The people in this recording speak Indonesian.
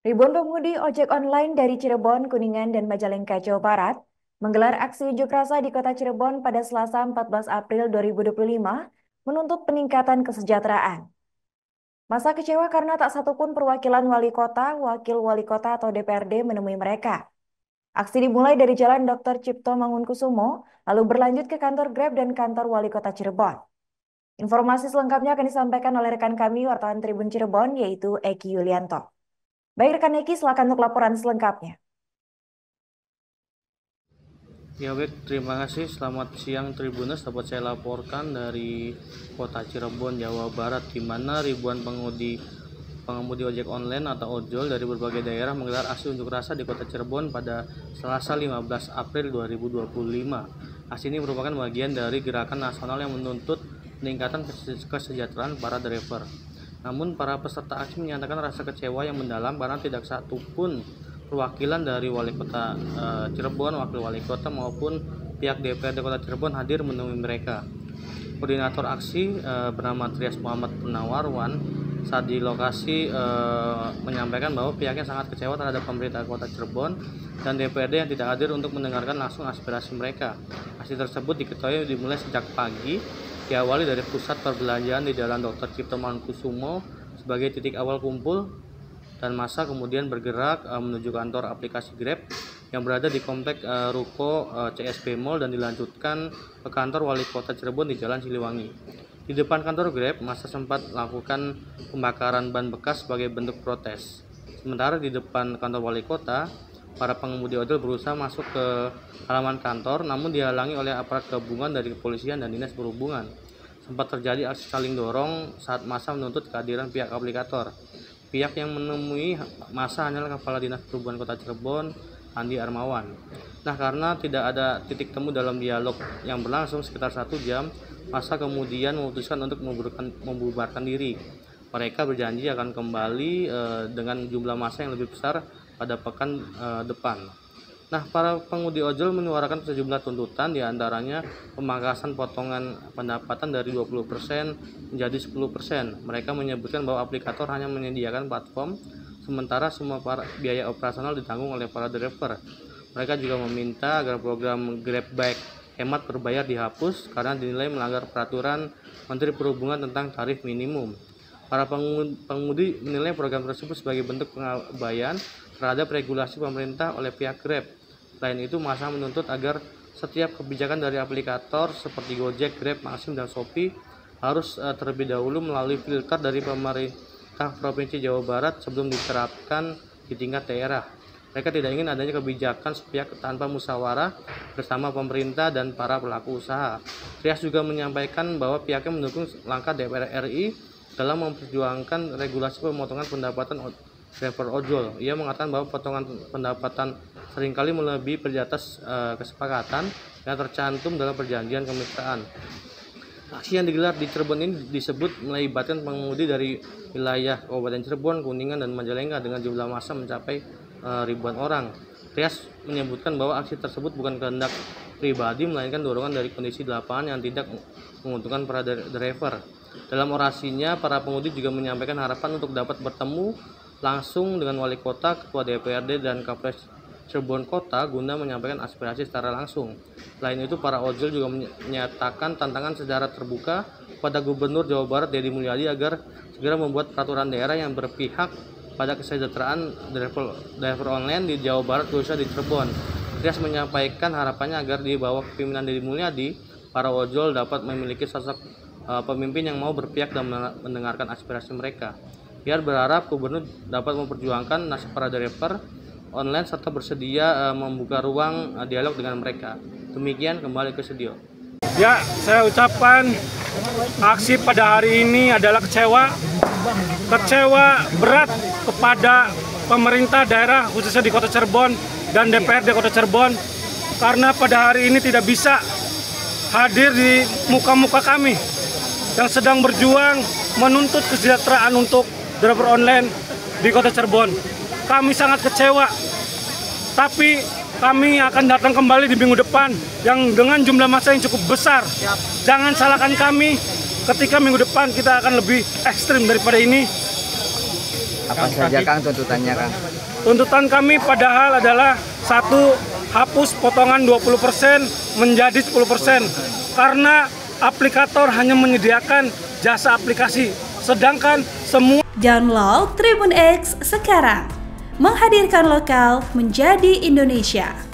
Ribuan pemudik ojek online dari Cirebon, Kuningan, dan Majalengka, Jawa Barat menggelar aksi unjuk rasa di kota Cirebon pada Selasa 14 April 2025 menuntut peningkatan kesejahteraan. Masa kecewa karena tak satupun perwakilan wali kota, wakil wali kota atau DPRD menemui mereka. Aksi dimulai dari Jalan Dr. Cipto Mangunkusumo, lalu berlanjut ke kantor Grab dan kantor wali kota Cirebon. Informasi selengkapnya akan disampaikan oleh rekan kami, wartawan Tribun Cirebon, yaitu Eki Yulianto. Baik rekan Eki, silakan untuk laporan selengkapnya. Ya baik, terima kasih. Selamat siang Tribuners, dapat saya laporkan dari kota Cirebon, Jawa Barat, di mana ribuan pengemudi ojek online atau ojol dari berbagai daerah menggelar aksi unjuk rasa di kota Cirebon pada Selasa 15 April 2025. Aksi ini merupakan bagian dari gerakan nasional yang menuntut peningkatan kesejahteraan para driver. Namun para peserta aksi menyatakan rasa kecewa yang mendalam karena tidak satupun perwakilan dari wali kota Cirebon, wakil wali kota maupun pihak DPRD Kota Cirebon hadir menemui mereka. Koordinator aksi bernama Trias Muhammad Penawarwan saat di lokasi menyampaikan bahwa pihaknya sangat kecewa terhadap pemerintah Kota Cirebon dan DPRD yang tidak hadir untuk mendengarkan langsung aspirasi mereka. Aksi tersebut diketahui dimulai sejak pagi, diawali dari pusat perbelanjaan di Jalan Dr. Cipto Mangunkusumo sebagai titik awal kumpul, dan massa kemudian bergerak menuju kantor aplikasi Grab yang berada di komplek ruko CSP Mall dan dilanjutkan ke kantor wali kota Cirebon di Jalan Siliwangi. Di depan kantor Grab, massa sempat melakukan pembakaran ban bekas sebagai bentuk protes. Sementara di depan kantor wali kota, para pengemudi ojol berusaha masuk ke halaman kantor namun dihalangi oleh aparat gabungan dari kepolisian dan dinas perhubungan. Sempat terjadi aksi saling dorong saat massa menuntut kehadiran pihak aplikator. Pihak yang menemui massa hanyalah Kepala Dinas Perhubungan Kota Cirebon, Andi Armawan. Nah, karena tidak ada titik temu dalam dialog yang berlangsung sekitar 1 jam, massa kemudian memutuskan untuk membubarkan diri. Mereka berjanji akan kembali dengan jumlah massa yang lebih besar pada pekan depan. Nah, para pengemudi ojol menyuarakan sejumlah tuntutan, diantaranya pemangkasan potongan pendapatan dari 20% menjadi 10%. Mereka menyebutkan bahwa aplikator hanya menyediakan platform, sementara semua biaya operasional ditanggung oleh para driver. Mereka juga meminta agar program Grab Bike hemat berbayar dihapus karena dinilai melanggar peraturan Menteri Perhubungan tentang tarif minimum. Para pengemudi menilai program tersebut sebagai bentuk pengabaian terhadap regulasi pemerintah oleh pihak Grab. Selain itu, massa menuntut agar setiap kebijakan dari aplikator seperti Gojek, Grab, Maxim, dan Shopee harus terlebih dahulu melalui filter dari pemerintah Provinsi Jawa Barat sebelum diterapkan di tingkat daerah. Mereka tidak ingin adanya kebijakan sepihak tanpa musyawarah bersama pemerintah dan para pelaku usaha. Trias juga menyampaikan bahwa pihaknya mendukung langkah DPR RI dalam memperjuangkan regulasi pemotongan pendapatan driver ojol. Ia mengatakan bahwa potongan pendapatan seringkali melebihi di atas kesepakatan yang tercantum dalam perjanjian kemitraan. Aksi yang digelar di Cirebon ini disebut melibatkan pengemudi dari wilayah Kabupaten Cirebon, Kuningan, dan Majalengka dengan jumlah massa mencapai ribuan orang. Trias menyebutkan bahwa aksi tersebut bukan kehendak pribadi, melainkan dorongan dari kondisi di lapangan yang tidak menguntungkan para driver. Dalam orasinya, para pengemudi juga menyampaikan harapan untuk dapat bertemu langsung dengan wali kota, ketua DPRD, dan Kapolres Cirebon Kota guna menyampaikan aspirasi secara langsung. Selain itu, para ojol juga menyatakan tantangan secara terbuka pada Gubernur Jawa Barat Deddy Mulyadi agar segera membuat peraturan daerah yang berpihak pada kesejahteraan driver online di Jawa Barat, khususnya di Cirebon. Trias menyampaikan harapannya agar di bawah kepemimpinan Deddy Mulyadi, para ojol dapat memiliki sosok pemimpin yang mau berpihak dan mendengarkan aspirasi mereka. Ia berharap Gubernur dapat memperjuangkan nasib para driver online serta bersedia membuka ruang dialog dengan mereka. Demikian, kembali ke studio. Ya, saya ucapkan aksi pada hari ini adalah kecewa berat kepada pemerintah daerah khususnya di Kota Cirebon dan DPRD Kota Cirebon karena pada hari ini tidak bisa hadir di muka-muka kami yang sedang berjuang menuntut kesejahteraan untuk driver online di Kota Cirebon. Kami sangat kecewa, tapi kami akan datang kembali di minggu depan yang dengan jumlah massa yang cukup besar. Jangan salahkan kami, ketika minggu depan kita akan lebih ekstrim daripada ini. Apa saja Kang tuntutannya Kang? Tuntutan kami padahal adalah satu, hapus potongan 20% menjadi 10% karena aplikator hanya menyediakan jasa aplikasi, sedangkan semua. Download Tribun X sekarang, menghadirkan lokal menjadi Indonesia.